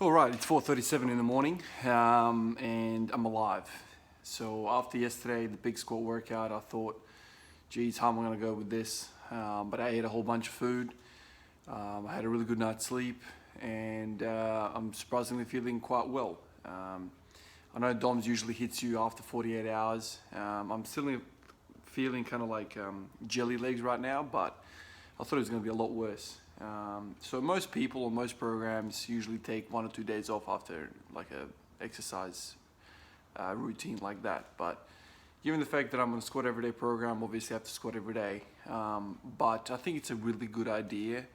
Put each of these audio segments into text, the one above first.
All right, it's 4:37 in the morning, and I'm alive. So after yesterday, the big squat workout, I thought, geez, how am I gonna go with this? But I ate a whole bunch of food. I had a really good night's sleep, and I'm surprisingly feeling quite well. I know DOMS usually hits you after 48 hours. I'm still feeling kind of like jelly legs right now, but I thought it was gonna be a lot worse. So most people or most programs usually take 1 or 2 days off after like a exercise routine like that. But given the fact that I'm on a squat everyday program, obviously I have to squat every day. But I think it's a really good idea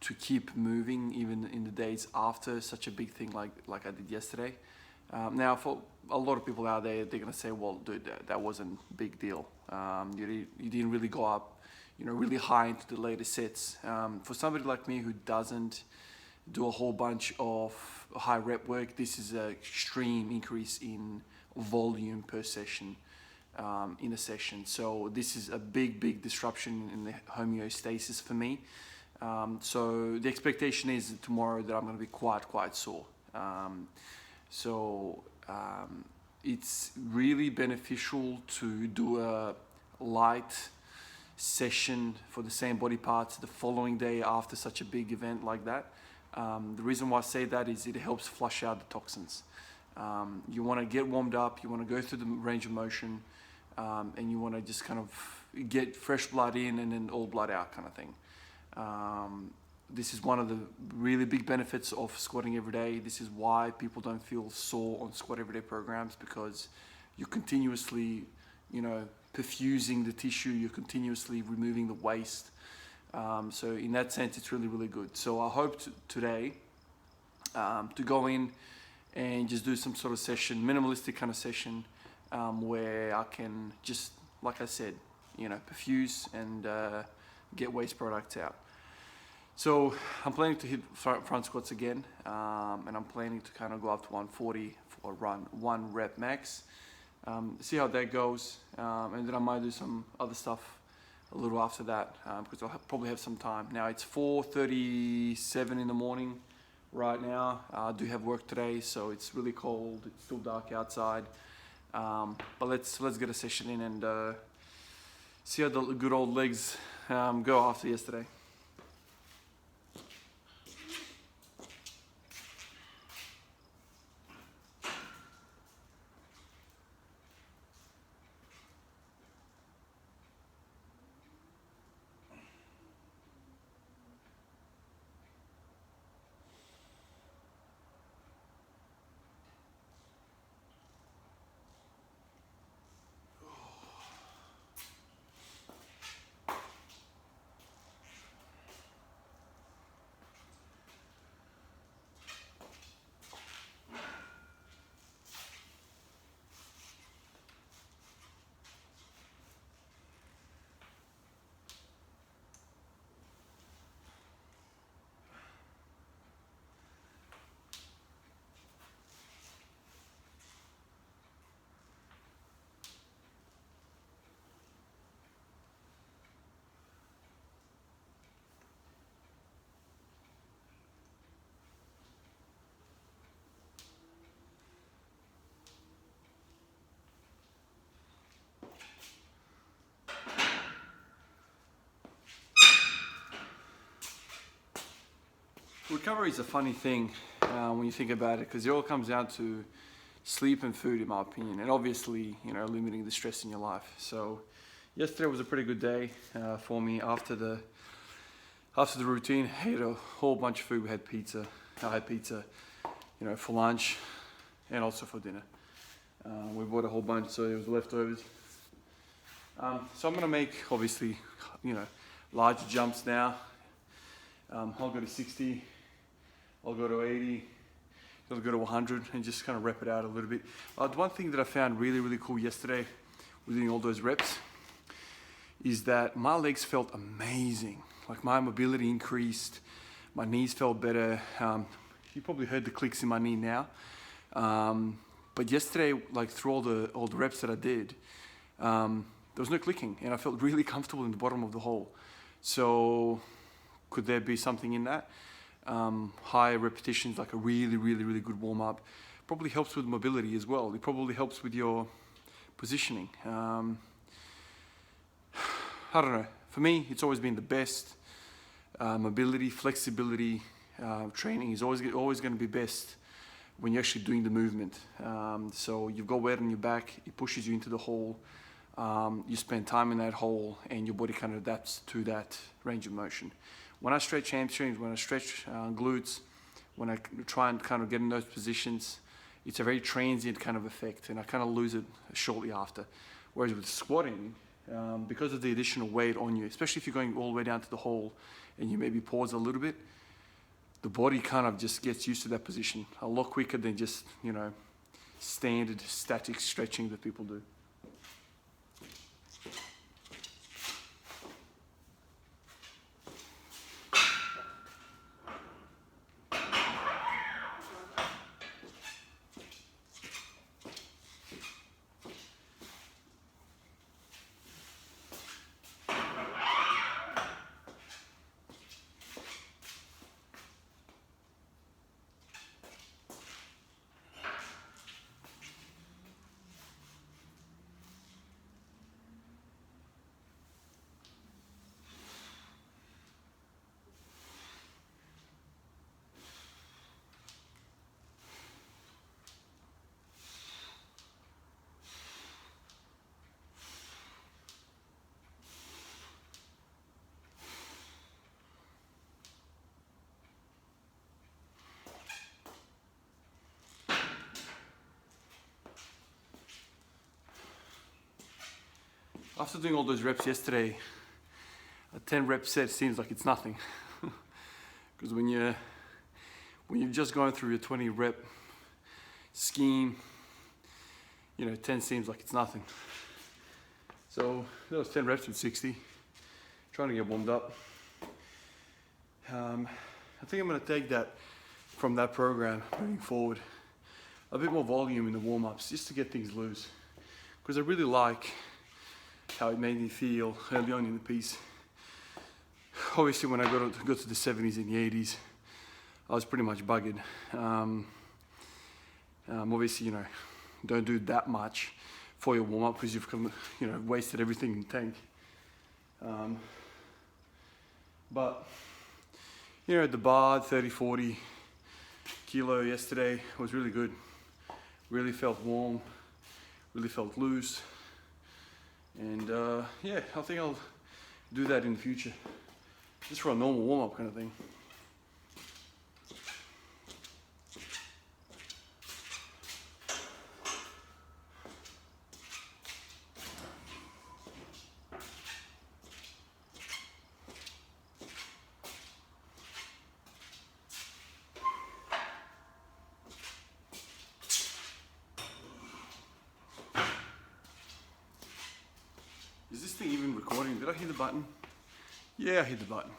to keep moving even in the days after such a big thing like I did yesterday. Now for a lot of people out there, they're gonna say, well, dude, that wasn't a big deal. You didn't really go up really high into the later sets. For somebody like me who doesn't do a whole bunch of high rep work, this is an extreme increase in volume per session in a session. So this is a big disruption in the homeostasis for me. So the expectation is tomorrow that I'm going to be quite sore. It's really beneficial to do a light session for the same body parts the following day after such a big event like that. The reason why I say that is it helps flush out the toxins. You want to get warmed up, you want to go through the range of motion, and you want to just kind of get fresh blood in and then all blood out kind of thing. This is one of the really big benefits of squatting every day. This is why people don't feel sore on squat everyday programs, because you're continuously, perfusing the tissue, you're continuously removing the waste. So in that sense, it's really good. So I hope today to go in and just do some sort of session, minimalistic kind of session, where I can just, like I said, perfuse and get waste products out. So I'm planning to hit front squats again, and I'm planning to kind of go up to 140 for a run, 1 rep max. See how that goes, and then I might do some other stuff a little after that, because I'll probably have some time. Now it's 4:37 in the morning right now. I do have work today, so it's really cold, it's still dark outside, but let's get a session in and see how the good old legs go after yesterday. Recovery is a funny thing when you think about it, because it all comes down to sleep and food, in my opinion, and obviously, limiting the stress in your life. So yesterday was a pretty good day for me. After the routine, I ate a whole bunch of food. We had pizza. I had pizza, for lunch and also for dinner. We bought a whole bunch, so it was leftovers. So I'm gonna make, obviously, larger jumps now. I'll go to 60, I'll go to 80, I'll go to 100 and just kind of rep it out a little bit. The one thing that I found really cool yesterday with doing all those reps is that my legs felt amazing. Like my mobility increased, my knees felt better. You probably heard the clicks in my knee now. But yesterday, like through all the reps that I did, there was no clicking and I felt really comfortable in the bottom of the hole. So could there be something in that? higher repetitions, like a really, really, really good warm-up. Probably helps with mobility as well. It probably helps with your positioning. I don't know. For me, it's always been the best. Mobility, flexibility, training is always going to be best when you're actually doing the movement. So you've got weight on your back, it pushes you into the hole. You spend time in that hole, and your body kind of adapts to that range of motion. When I stretch hamstrings, when I stretch glutes, when I try and kind of get in those positions, it's a very transient kind of effect, and I kind of lose it shortly after. Whereas with squatting, because of the additional weight on you, especially if you're going all the way down to the hole and you maybe pause a little bit, the body kind of just gets used to that position a lot quicker than just, standard static stretching that people do. After doing all those reps yesterday, a 10 rep set seems like it's nothing. Because when you're just going through your 20 rep scheme, 10 seems like it's nothing. So that was 10 reps with 60, trying to get warmed up. I think I'm going to take that from that program moving forward. A bit more got in the warm-ups just to get things loose. Because I really like how it made me feel early on in the piece. Obviously when I got to the 70s and the 80s, I was pretty much buggered. Obviously, don't do that much for your warm-up because you've wasted everything in the tank. But at the bar, 30, 40 kilo yesterday was really good. Really felt warm, really felt loose. And I think I'll do that in the future. Just for a normal warm-up kind of thing. Is this thing even recording? Did I hit the button? Yeah, I hit the button.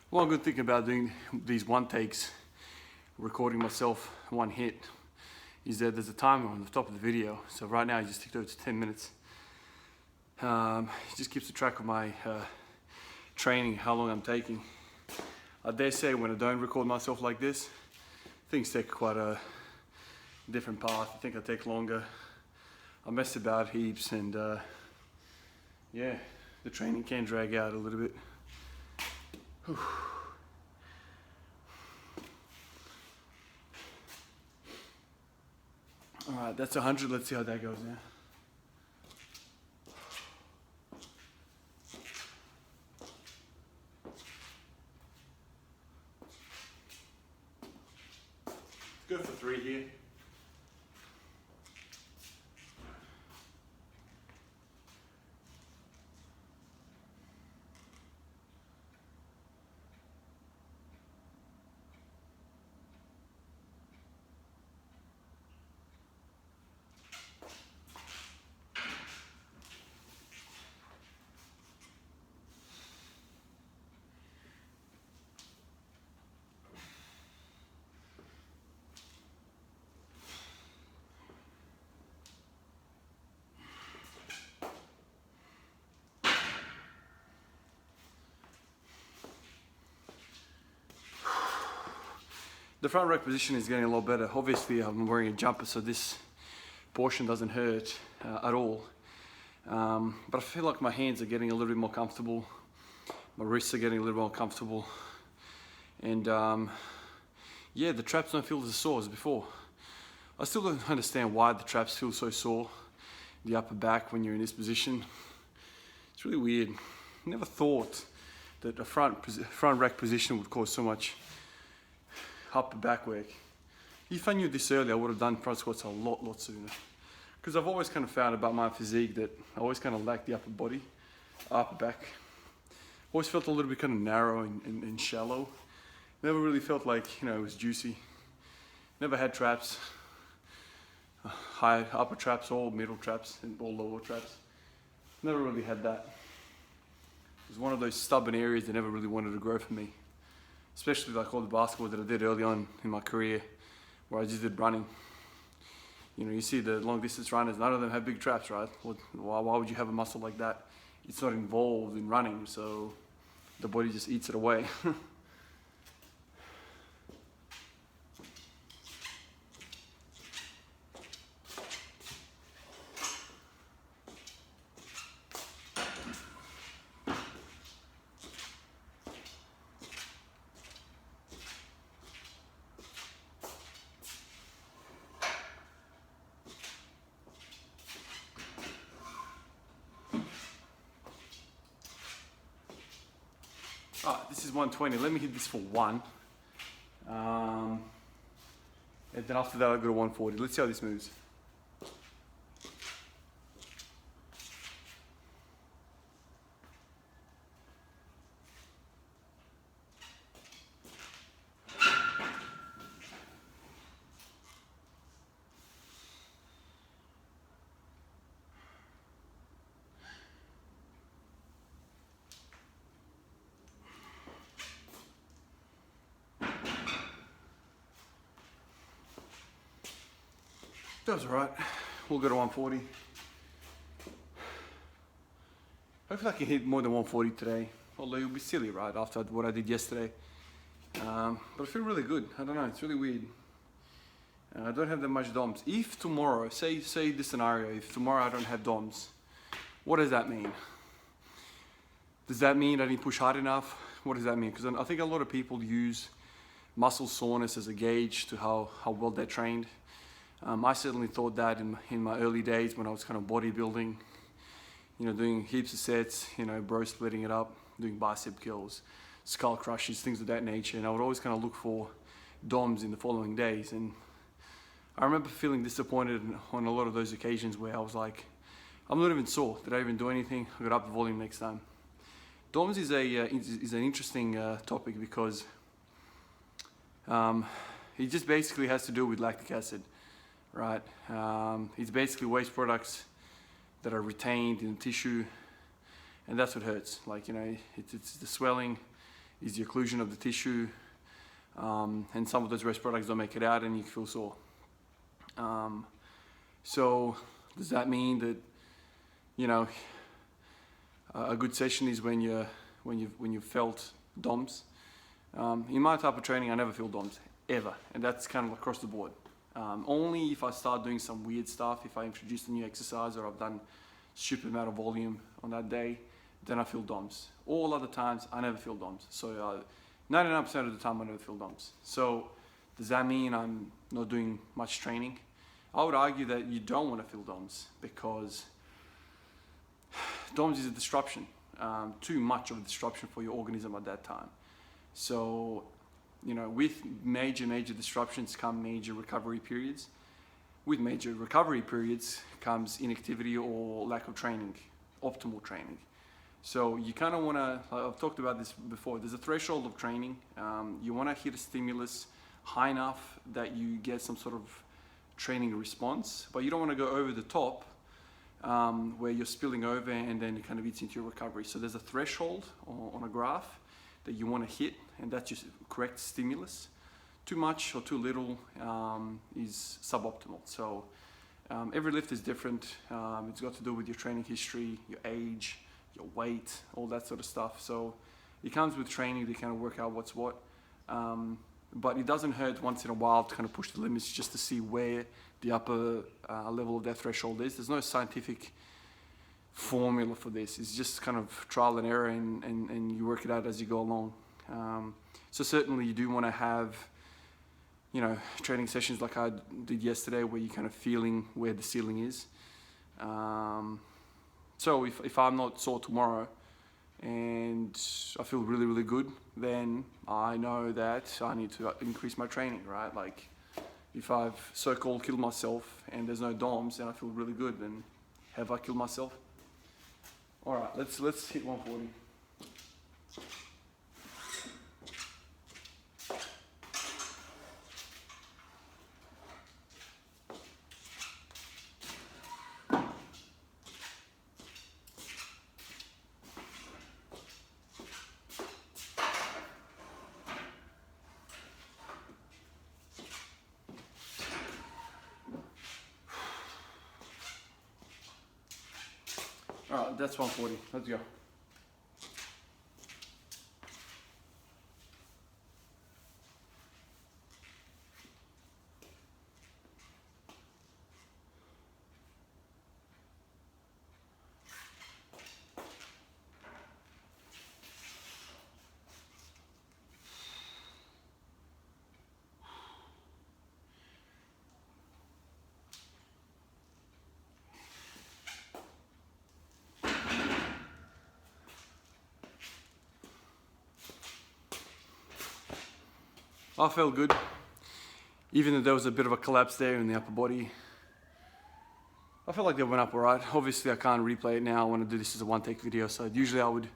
One good thing about doing these one takes, recording myself one hit, is that there's a timer on the top of the video. So right now I just ticked over to 10 minutes. It just keeps a track of my training, how long I'm taking. I dare say when I don't record myself like this, things take quite a different path. I think I take longer. I mess about heaps, and yeah, the training can drag out a little bit. Whew. All right, that's 100. Let's see how that goes now. Go for 3 here. The front rack position is getting a lot better. Obviously, I'm wearing a jumper, so this portion doesn't hurt at all. But I feel like my hands are getting a little bit more comfortable. My wrists are getting a little more comfortable. And yeah, the traps don't feel as sore as before. I still don't understand why the traps feel so sore, the upper back when you're in this position. It's really weird. Never thought that a front rack position would cause so much upper back work. If I knew this earlier, I would have done front squats a lot sooner. Because I've always kind of found about my physique that I always kind of lack the upper back. Always felt a little bit kind of narrow and shallow. Never really felt like, you know, it was juicy. Never had traps, high upper traps or middle traps and or lower traps. Never really had that. It was one of those stubborn areas that never really wanted to grow for me. Especially like all the basketball that I did early on in my career, where I just did running. You know, you see the long distance runners, none of them have big traps, right? Why would you have a muscle like that? It's not involved in running, so the body just eats it away. This is 120. Let me hit this for 1. And then after that, I'll go to 140. Let's see how this moves. That was alright. We'll go to 140. Hopefully I can hit more than 140 today. Although it would be silly, right, after what I did yesterday. But I feel really good. I don't know, it's really weird. I don't have that much DOMs. If tomorrow, say this scenario, if tomorrow I don't have DOMs, what does that mean? Does that mean I didn't push hard enough? What does that mean? Because I think a lot of people use muscle soreness as a gauge to how well they're trained. I certainly thought that in my early days when I was kind of bodybuilding, you know, doing heaps of sets, you know, bro splitting it up, doing bicep curls, skull crushes, things of that nature. And I would always kind of look for DOMs in the following days. And I remember feeling disappointed on a lot of those occasions where I was like, I'm not even sore. Did I even do anything? I got up the volume next time. DOMs is an interesting topic because it just basically has to do with lactic acid. Right, it's basically waste products that are retained in the tissue, and that's what hurts. Like, you know, it's the swelling, it's the occlusion of the tissue, and some of those waste products don't make it out, and you feel sore. So does that mean that, you know, a good session is when you felt DOMs? In my type of training, I never feel DOMs ever, and that's kind of across the board. Only if I start doing some weird stuff, if I introduce a new exercise or I've done stupid amount of volume on that day, then I feel DOMS. All other times, I never feel DOMS. So 99% of the time, I never feel DOMS. So does that mean I'm not doing much training? I would argue that you don't want to feel DOMS, because DOMS is a disruption, too much of a disruption for your organism at that time. So, you know, with major disruptions come major recovery periods. With major recovery periods comes inactivity or lack of training, optimal training. So you kind of want to, I've talked about this before, there's a threshold of training. You want to hit a stimulus high enough that you get some sort of training response, but you don't want to go over the top where you're spilling over and then it kind of eats into your recovery. So there's a threshold on a graph that you want to hit, and that's just correct stimulus. Too much or too little is suboptimal. So every lift is different. It's got to do with your training history, your age, your weight, all that sort of stuff. So it comes with training to kind of work out what's what. But it doesn't hurt once in a while to kind of push the limits just to see where the upper level of that threshold is. There's no scientific formula for this. It's just kind of trial and error, and you work it out as you go along. So certainly you do want to have, you know, training sessions like I did yesterday where you're kind of feeling where the ceiling is. So if I'm not sore tomorrow and I feel really good, then I know that I need to increase my training, right? Like if I've so-called killed myself and there's no DOMS and I feel really good, then have I killed myself? All right, let's hit 140. All right, that's 140. Let's go. I felt good, even though there was a bit of a collapse there in the upper body. I felt like they went up all right. Obviously, I can't replay it now. I want to do this as a one-take video, so usually I would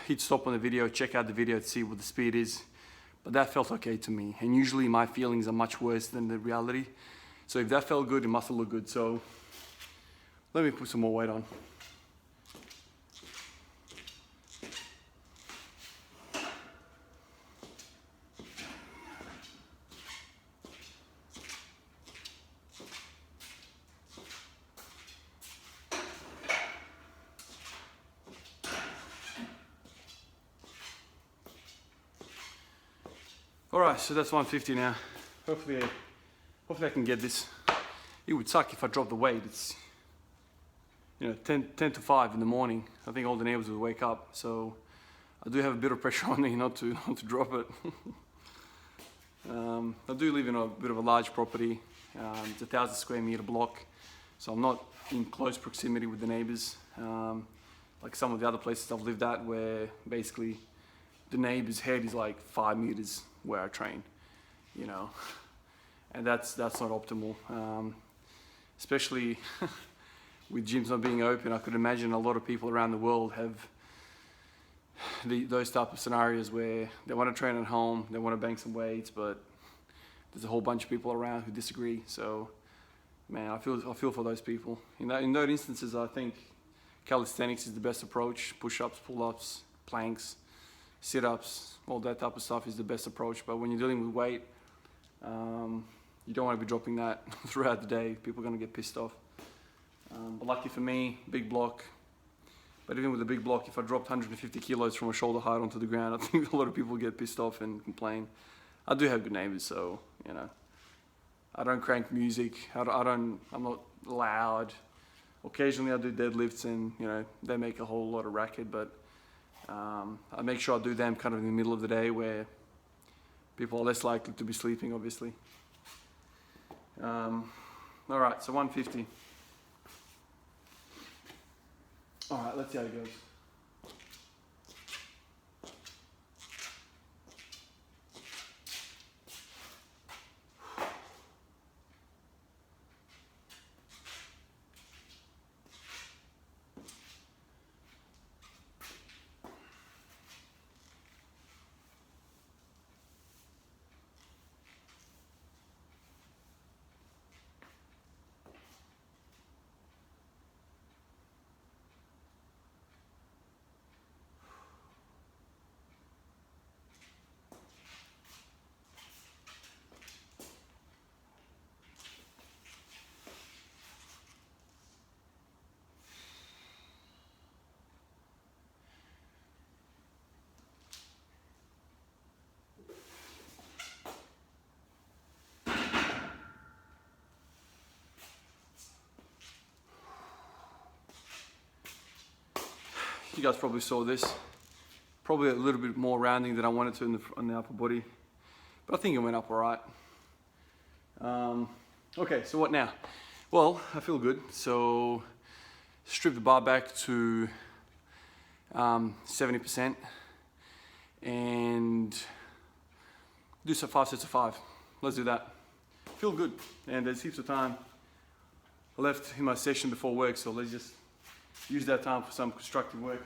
hit stop on the video, check out the video to see what the speed is, but that felt okay to me. And usually my feelings are much worse than the reality. So if that felt good, it must have looked good. So let me put some more weight on. All right, so that's 150 now. Hopefully I can get this. It would suck if I dropped the weight. It's, you know, 10 to 5 in the morning. I think all the neighbors would wake up. So I do have a bit of pressure on me not to drop it. I do live in a bit of a large property. It's a 1,000 square meter block. So I'm not in close proximity with the neighbors. Like some of the other places I've lived at where basically the neighbor's head is like 5 meters where I train, you know, and that's not optimal. Especially with gyms not being open, I could imagine a lot of people around the world have those type of scenarios where they want to train at home, they want to bang some weights, but there's a whole bunch of people around who disagree. So, man, I feel for those people. In those instances, I think calisthenics is the best approach. Push-ups, pull-ups, planks, sit-ups, all that type of stuff is the best approach. But when you're dealing with weight, you don't want to be dropping that throughout the day. People are going to get pissed off. But lucky for me, big block. But even with a big block, if I dropped 150 kilos from a shoulder height onto the ground, I think a lot of people get pissed off and complain. I do have good neighbors, so you know, I don't crank music. I'm not loud. Occasionally I do deadlifts, and you know they make a whole lot of racket, but I make sure I do them kind of in the middle of the day where people are less likely to be sleeping, obviously. All right, so 150. All right, let's see how it goes. You guys probably saw this. Probably a little bit more rounding than I wanted to on the upper body, but I think it went up all right. Okay, so what now? Well, I feel good. So strip the bar back to 70% and do some 5 sets of 5. Let's do that. Feel good, and there's heaps of time left in my session before work, so let's just use that time for some constructive work.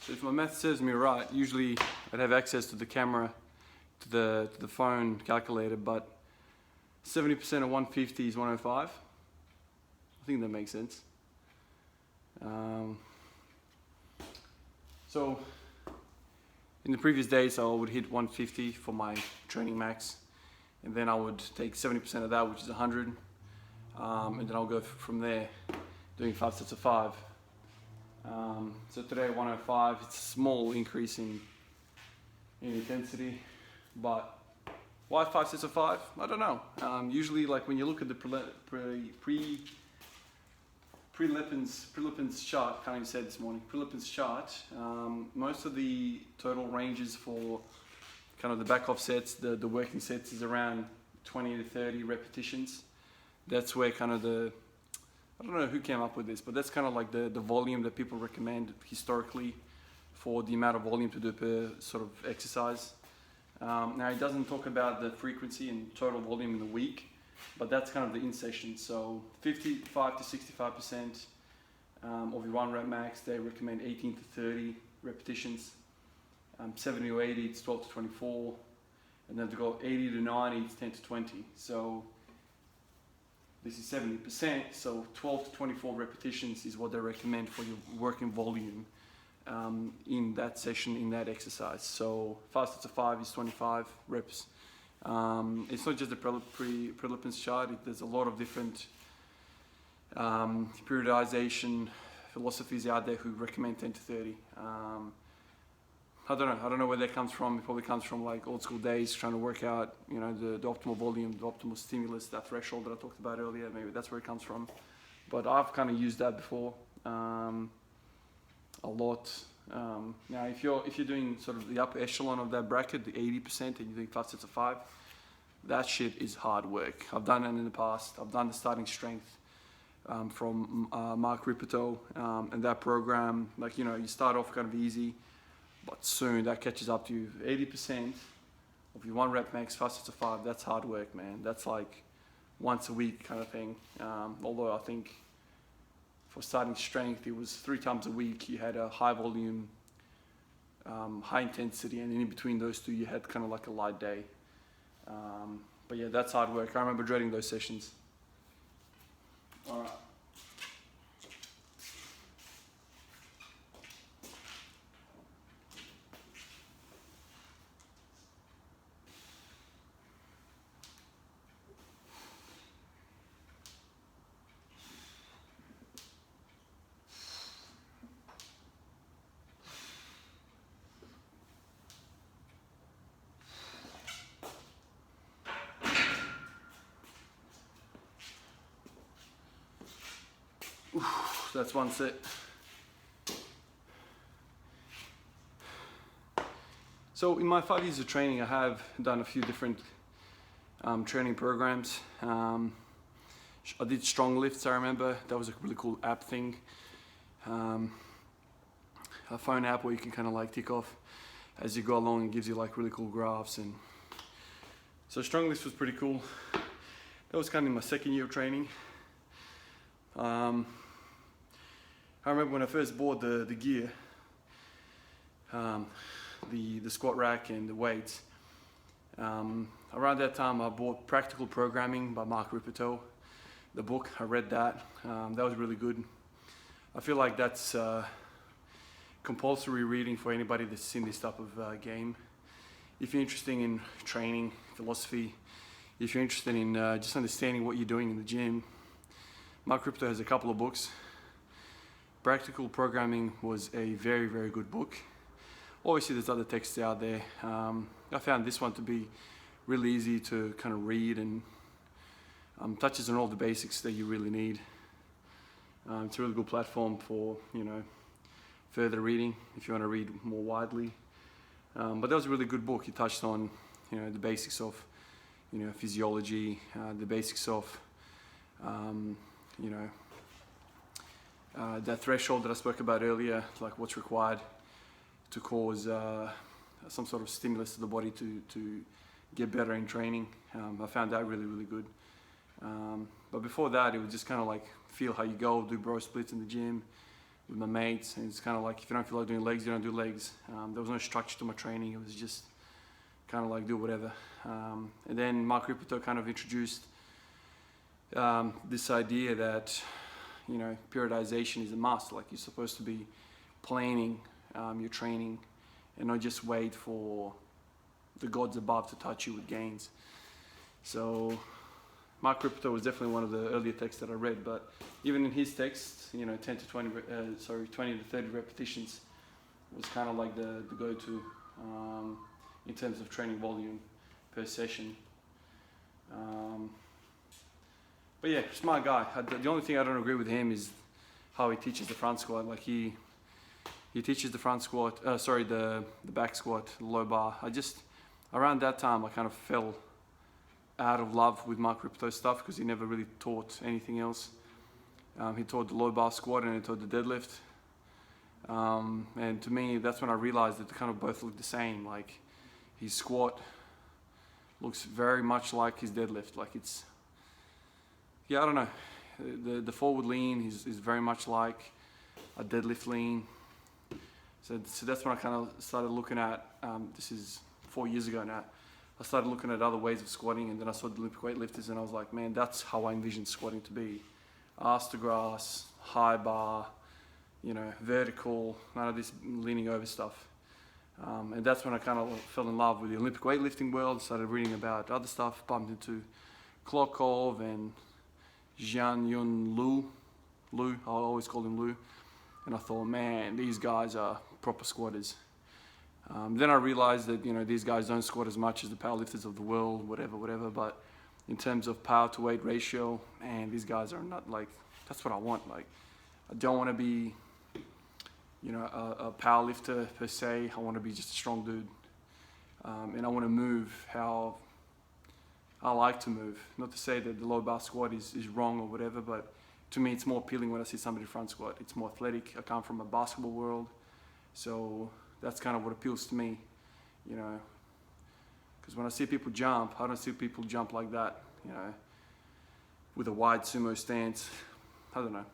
So if my math serves me right, usually I'd have access to the camera, to the phone calculator, but 70% of 150 is 105. I think that makes sense. So in the previous days, I would hit 150 for my training max, and then I would take 70% of that, which is 100, and then I'll go from there, doing 5 sets of 5. So today 105, it's a small increase in intensity, but why 5 sets of 5? I don't know. Usually, like when you look at the pre-Lippens chart, can't even say it this morning, pre-Lippens chart, most of the total ranges for kind of the back off sets, the working sets is around 20 to 30 repetitions. That's where kind of I don't know who came up with this, but that's kind of like the volume that people recommend historically for the amount of volume to do per sort of exercise. Now it doesn't talk about the frequency and total volume in the week, but that's kind of the in session. So 55 to 65% of your 1 rep max, they recommend 18 to 30 repetitions. 70 to 80, it's 12 to 24. And then to go 80 to 90, it's 10 to 20. So this is 70%, so 12 to 24 repetitions is what they recommend for your working volume in that session, in that exercise. So 5 sets of 5 is 25 reps. It's not just the pre-Lippens chart, there's a lot of different periodization philosophies out there who recommend 10 to 30. I don't know where that comes from. It probably comes from like old school days, trying to work out, you know, the optimal volume, the optimal stimulus, that threshold that I talked about earlier. Maybe that's where it comes from. But I've kind of used that before a lot. Now, if you're doing sort of the upper echelon of that bracket, the 80%, and you're doing 5 sets of 5, that shit is hard work. I've done it in the past. I've done the starting strength from Mark Ripperto, and that program, like, you know, you start off kind of easy, but soon that catches up to you. 80% of your 1 rep max fast to 5, that's hard work, man. That's like once a week kind of thing. Although I think for starting strength, it was 3 times a week. You had a high volume, high intensity, and in between those two, you had kind of like a light day. But yeah, that's hard work. I remember dreading those sessions. All right. That's one set. So in my 5 years of training, I have done a few different training programs. I did strong lifts, I remember. That was a really cool app thing. A phone app where you can kind of like tick off as you go along and gives you like really cool graphs. And so strong lifts was pretty cool. That was kind of my 2nd year of training. I remember when I first bought the gear, the squat rack and the weights. Around that time, I bought Practical Programming by Mark Ripperto, the book. I read that. That was really good. I feel like that's compulsory reading for anybody that's in this type of game. If you're interested in training, philosophy, if you're interested in just understanding what you're doing in the gym, Mark Ripperto has a couple of books. Practical Programming was a very, very good book. Obviously, there's other texts out there. I found this one to be really easy to kind of read and touches on all the basics that you really need. It's a really good platform for, you know, further reading if you want to read more widely. But that was a really good book. It touched on, you know, the basics of, you know, physiology, the basics of, you know, that threshold that I spoke about earlier, like what's required to cause some sort of stimulus to the body to get better in training. I found that really, really good. But before that, it was just kind of like feel how you go, do bro splits in the gym with my mates. And it's kind of like, if you don't feel like doing legs, you don't do legs. There was no structure to my training. It was just kind of like do whatever. And then Mark Ripperto kind of introduced this idea that, you know, periodization is a must. Like, you're supposed to be planning your training and not just wait for the gods above to touch you with gains. So Mark Ripperto was definitely one of the earlier texts that I read, but even in his text, you know, 20 to 30 repetitions was kind of like the go-to in terms of training volume per session. But yeah, smart guy. The only thing I don't agree with him is how he teaches the front squat. Like he teaches the front squat, the back squat, the low bar. Around that time, I kind of fell out of love with Mark Ripperto's stuff because he never really taught anything else. He taught the low bar squat and he taught the deadlift. And to me, that's when I realized that they kind of both look the same. Like, his squat looks very much like his deadlift. Like, it's, yeah, I don't know. The forward lean is very much like a deadlift lean. So that's when I kind of started looking at, this is 4 years ago now, I started looking at other ways of squatting, and then I saw the Olympic weightlifters and I was like, man, that's how I envisioned squatting to be. Ass to grass, high bar, you know, vertical, none of this leaning over stuff. And that's when I kind of fell in love with the Olympic weightlifting world, started reading about other stuff, bumped into Klokov and Zhang Yun Lu, I always called him Lu. And I thought, man, these guys are proper squatters. Then I realized that, you know, these guys don't squat as much as the powerlifters of the world, whatever. But in terms of power to weight ratio, man, these guys are not like, that's what I want. Like, I don't want to be, you know, a powerlifter per se. I want to be just a strong dude. And I want to move how I like to move. Not to say that the low bar squat is wrong or whatever, but to me, it's more appealing when I see somebody front squat. It's more athletic. I come from a basketball world, so that's kind of what appeals to me, you know. Because when I see people jump, I don't see people jump like that, you know, with a wide sumo stance. I don't know.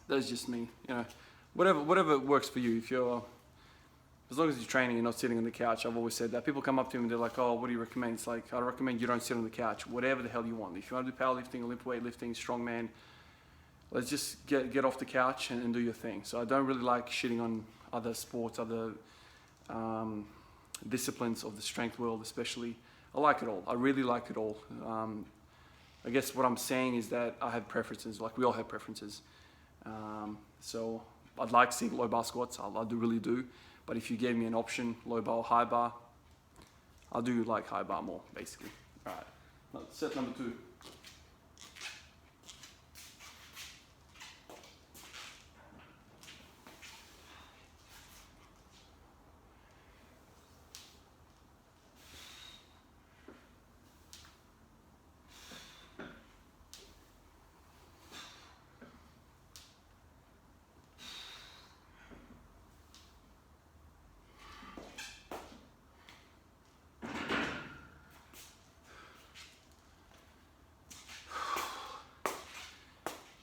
That's just me, you know. Whatever works for you. If you're, as long as you're training, you're not sitting on the couch. I've always said that. People come up to me and they're like, "Oh, what do you recommend?" It's like, I recommend you don't sit on the couch. Whatever the hell you want. If you want to do powerlifting, Olympic weightlifting, strongman, let's just get off the couch and do your thing. So I don't really like shitting on other sports, other disciplines of the strength world, especially. I like it all. I really like it all. I guess what I'm saying is that I have preferences. Like we all have preferences. So I'd like to see low bar squats. I really do. But if you gave me an option, low bar or high bar, I do like high bar more, basically. All right, set number 2.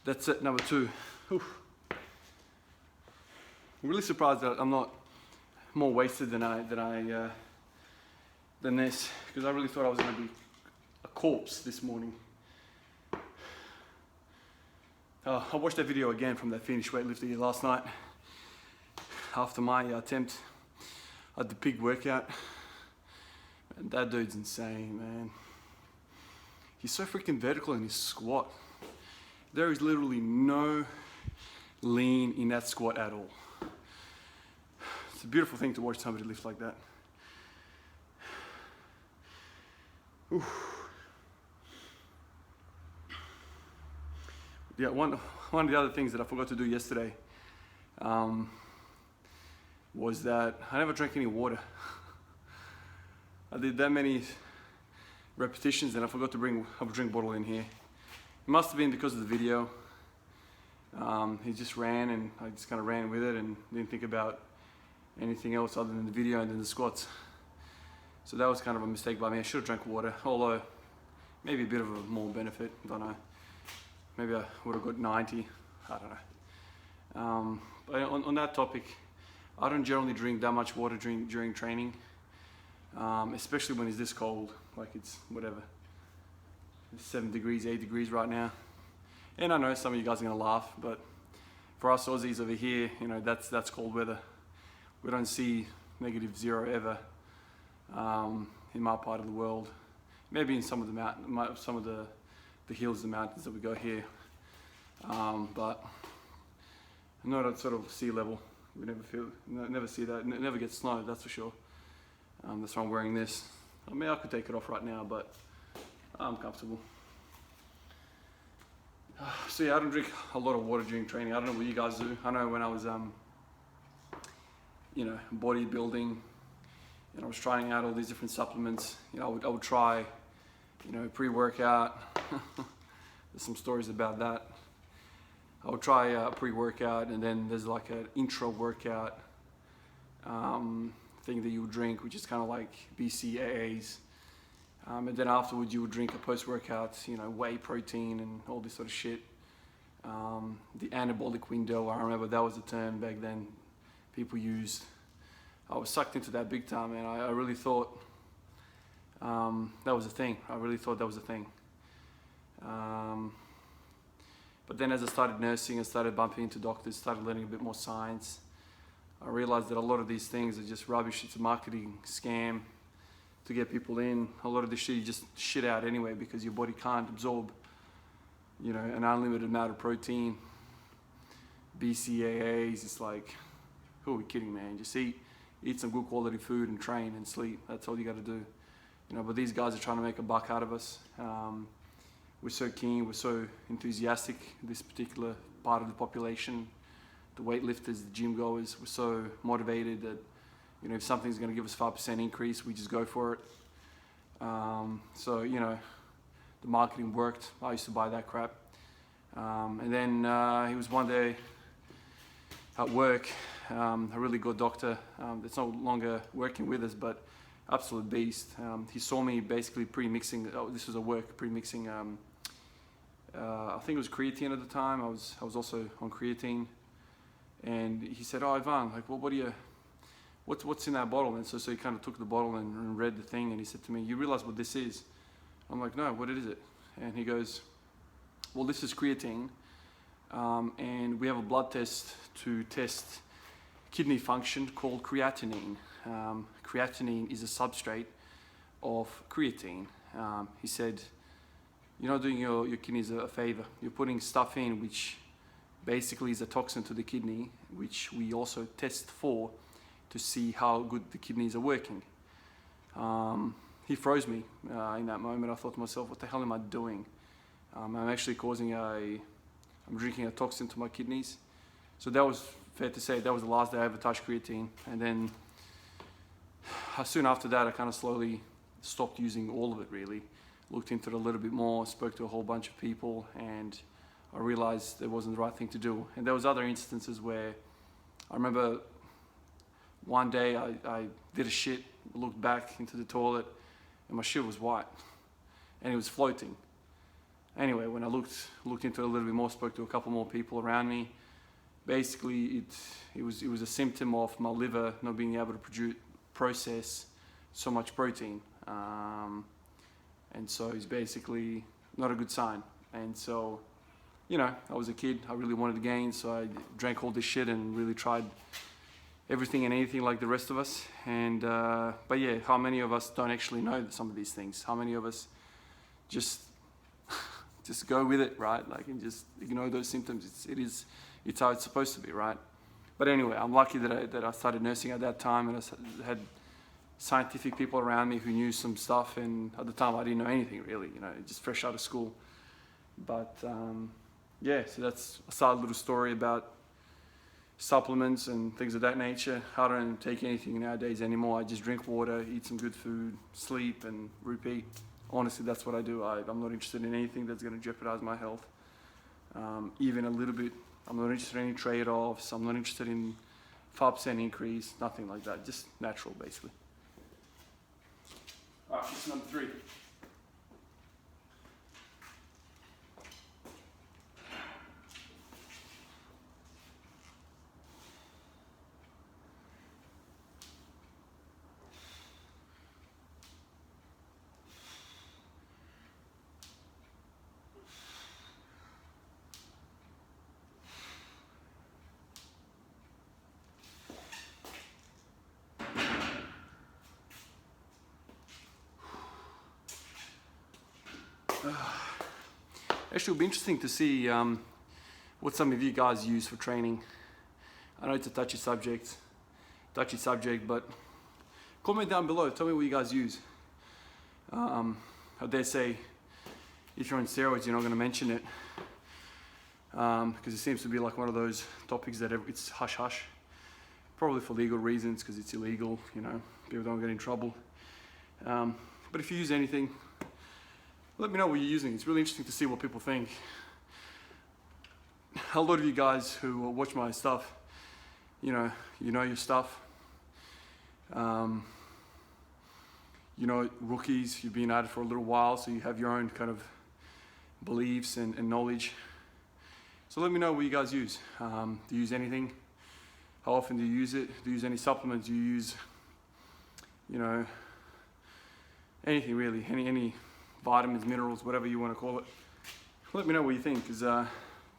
That's set number 2. Oof. I'm really surprised that I'm not more wasted than this, because I really thought I was going to be a corpse this morning. I watched that video again from that Finnish weightlifter last night after my attempt at the pig workout. And that dude's insane, man. He's so freaking vertical in his squat. There is literally no lean in that squat at all. It's a beautiful thing to watch somebody lift like that. Oof. Yeah, one of the other things that I forgot to do yesterday was that I never drank any water. I did that many repetitions and I forgot to bring a drink bottle in here. It must have been because of the video. He just ran and I just kind of ran with it and didn't think about anything else other than the video and then the squats. So that was kind of a mistake by me. I should have drank water, although maybe a bit of a more benefit, I don't know. Maybe I would have got 90, I don't know. But on that topic, I don't generally drink that much water during training, especially when it's this cold, like it's whatever. 7 degrees, 8 degrees right now. And I know some of you guys are gonna laugh, but for us Aussies over here, you know, that's cold weather. We don't see -0 ever in my part of the world. Maybe in some of the hills, the mountains that we go here. But not at sort of sea level. We never see that. Never get snow, that's for sure. That's why I'm wearing this. I mean, I could take it off right now, but I'm comfortable. So yeah, I don't drink a lot of water during training. I don't know what you guys do. I know when I was, you know, bodybuilding, and I was trying out all these different supplements. You know, I would try, you know, pre-workout. There's some stories about that. I would try a pre-workout, and then there's like an intra-workout thing that you would drink, which is kind of like BCAAs. And then afterwards you would drink a post-workout, you know, whey protein and all this sort of shit. The anabolic window, I remember that was the term back then people used. I was sucked into that big time, and I really thought that was a thing. I really thought that was a thing. But then as I started nursing, I started bumping into doctors, started learning a bit more science. I realized that a lot of these things are just rubbish. It's a marketing scam to get people in. A lot of this shit you just shit out anyway because your body can't absorb, you know, an unlimited amount of protein. BCAAs, it's like, who are we kidding, man? Just eat some good quality food and train and sleep. That's all you got to do, you know. But these guys are trying to make a buck out of us. We're so keen, we're so enthusiastic. This particular part of the population, the weightlifters, the gym goers, we're so motivated that, you know, if something's going to give us 5% increase, we just go for it. So, you know, the marketing worked. I used to buy that crap. And then he was one day at work, a really good doctor that's no longer working with us, but absolute beast. He saw me basically pre-mixing. Oh, this was a work pre-mixing. I think it was creatine at the time. I was also on creatine, and he said, "Oh, Ivan, like, what do you? What's in that bottle?" And so he kind of took the bottle and read the thing, and he said to me, "You realize what this is?" I'm like, "No, what is it?" And he goes, "Well, this is creatine, and we have a blood test to test kidney function called creatinine. Creatinine is a substrate of creatine." He said, "You're not doing your kidneys a favor. You're putting stuff in which basically is a toxin to the kidney, which we also test for to see how good the kidneys are working." He froze me in that moment. I thought to myself, what the hell am I doing? I'm actually I'm drinking a toxin to my kidneys. So that was, fair to say, that was the last day I ever touched creatine. And then soon after that, I kind of slowly stopped using all of it, really. Looked into it a little bit more, spoke to a whole bunch of people, and I realized it wasn't the right thing to do. And there was other instances where I remember one day I did a shit, looked back into the toilet, and my shit was white, and it was floating. Anyway, when I looked into it a little bit more, spoke to a couple more people around me, basically it was a symptom of my liver not being able to process so much protein. And so it's basically not a good sign. And so, you know, I was a kid, I really wanted to gain, so I drank all this shit and really tried everything and anything like the rest of us. And but yeah, how many of us don't actually know some of these things? How many of us just go with it, right? Like, and just ignore those symptoms. It's how it's supposed to be, right? But anyway, I'm lucky that I started nursing at that time, and I had scientific people around me who knew some stuff, and at the time I didn't know anything really, you know, just fresh out of school. But yeah, so that's a side little story about supplements and things of that nature. I don't take anything nowadays anymore. I just drink water, eat some good food, sleep, and repeat. Honestly, that's what I do. I'm not interested in anything that's going to jeopardize my health, even a little bit. I'm not interested in any trade-offs. I'm not interested in 5% increase, nothing like that. Just natural, basically. All right, this is number 3. Actually, it'll be interesting to see what some of you guys use for training. I know it's a touchy subject, but comment down below. Tell me what you guys use. I dare say, if you're on steroids, you're not going to mention it, because it seems to be like one of those topics that it's hush hush. Probably for legal reasons, because it's illegal. You know, people don't get in trouble. But if you use anything, let me know what you're using. It's really interesting to see what people think. A lot of you guys who watch my stuff, you know your stuff. You know, rookies, you've been at it for a little while, so you have your own kind of beliefs and knowledge. So let me know what you guys use. Do you use anything? How often do you use it? Do you use any supplements? Do you use, you know, anything really, any vitamins, minerals, whatever you want to call it. Let me know what you think, because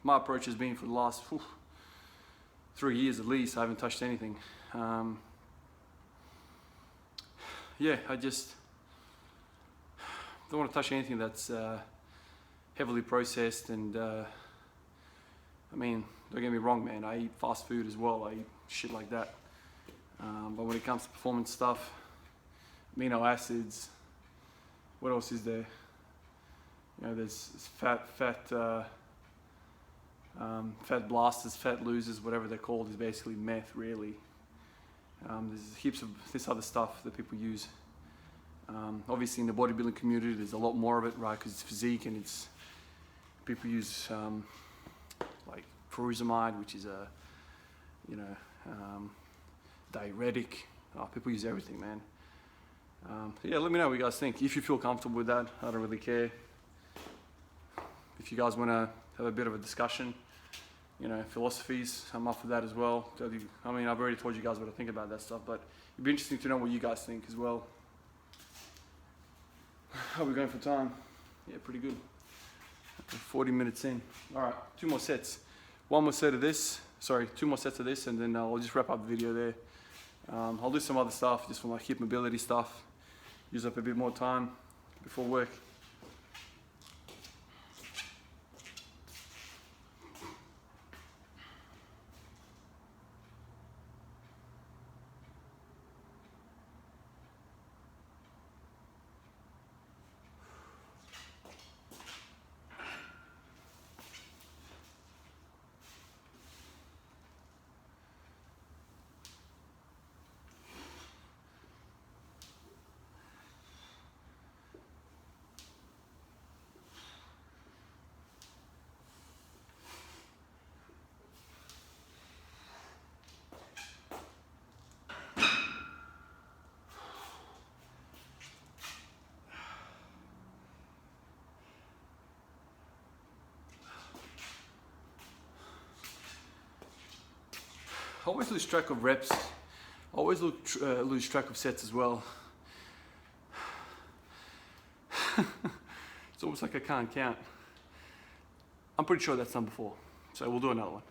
my approach has been for the last 3 years at least, I haven't touched anything. Yeah, I just don't want to touch anything that's heavily processed, and I mean, don't get me wrong, man, I eat fast food as well, I eat shit like that. But when it comes to performance stuff, amino acids, what else is there? You know, there's fat blasters, fat losers, whatever they're called, is basically meth, really. There's heaps of this other stuff that people use. Obviously, in the bodybuilding community, there's a lot more of it, right? Because it's physique and it's People use like furosemide, which is a, you know, diuretic. People use everything, man. Yeah, let me know what you guys think. If you feel comfortable with that, I don't really care. If you guys want to have a bit of a discussion, you know, philosophies, I'm up for that as well. I mean, I've already told you guys what I think about that stuff, but it'd be interesting to know what you guys think as well. How are we going for time? Yeah, pretty good. 40 minutes in. All right, 2 more sets. 1 more set of this. Sorry, 2 more sets of this, and then I'll just wrap up the video there. I'll do some other stuff, just for like hip mobility stuff. Use up a bit more time before work. I always lose track of reps. I always lose track of sets as well. It's almost like I can't count. I'm pretty sure that's done before, so we'll do another one.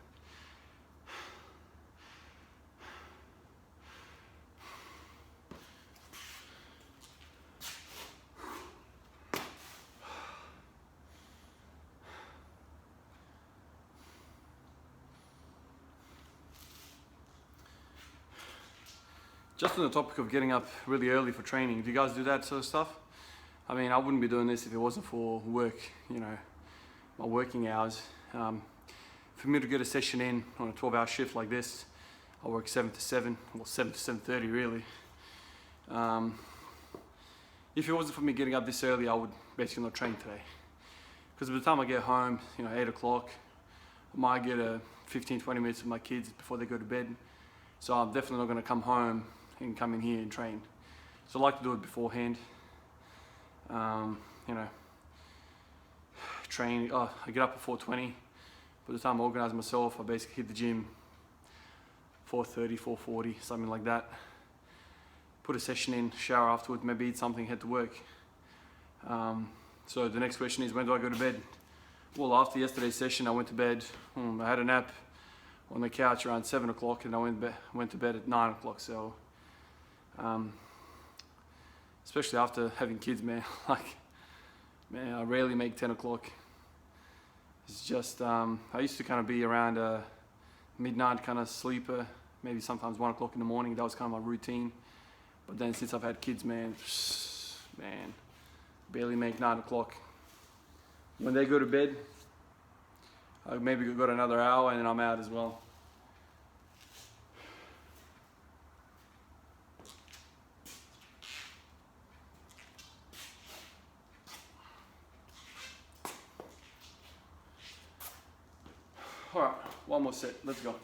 Just on the topic of getting up really early for training, do you guys do that sort of stuff? I mean, I wouldn't be doing this if it wasn't for work, you know, my working hours. For me to get a session in on a 12-hour shift like this, I work 7 to 7, well 7 to 7:30 really. If it wasn't for me getting up this early, I would basically not train today. Because by the time I get home, you know, 8 o'clock, I might get a 15-20 minutes with my kids before they go to bed. So I'm definitely not going to come home and come in here and train. So I like to do it beforehand. You know, train, I get up at 4:20. By the time I organize myself, I basically hit the gym 4:30, 4:40, something like that. Put a session in, shower afterwards, maybe eat something, head to work. So the next question is, when do I go to bed? Well, after yesterday's session, I went to bed. I had a nap on the couch around 7 o'clock, and I went to bed at 9 o'clock. So, especially after having kids, man, like, man, I rarely make 10 o'clock. It's just, I used to kind of be around a midnight kind of sleeper, maybe sometimes 1 o'clock in the morning. That was kind of my routine. But then since I've had kids, man, barely make 9 o'clock. When they go to bed, I maybe got another hour and then I'm out as well. All right, 1 more set, let's go.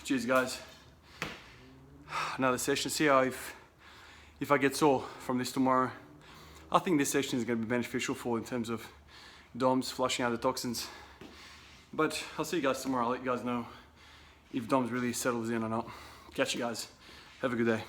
Cheers, guys. Another session. See how if I get sore from this tomorrow. I think this session is going to be beneficial for in terms of DOMS, flushing out the toxins. But I'll see you guys tomorrow. I'll let you guys know if DOMS really settles in or not. Catch you guys. Have a good day.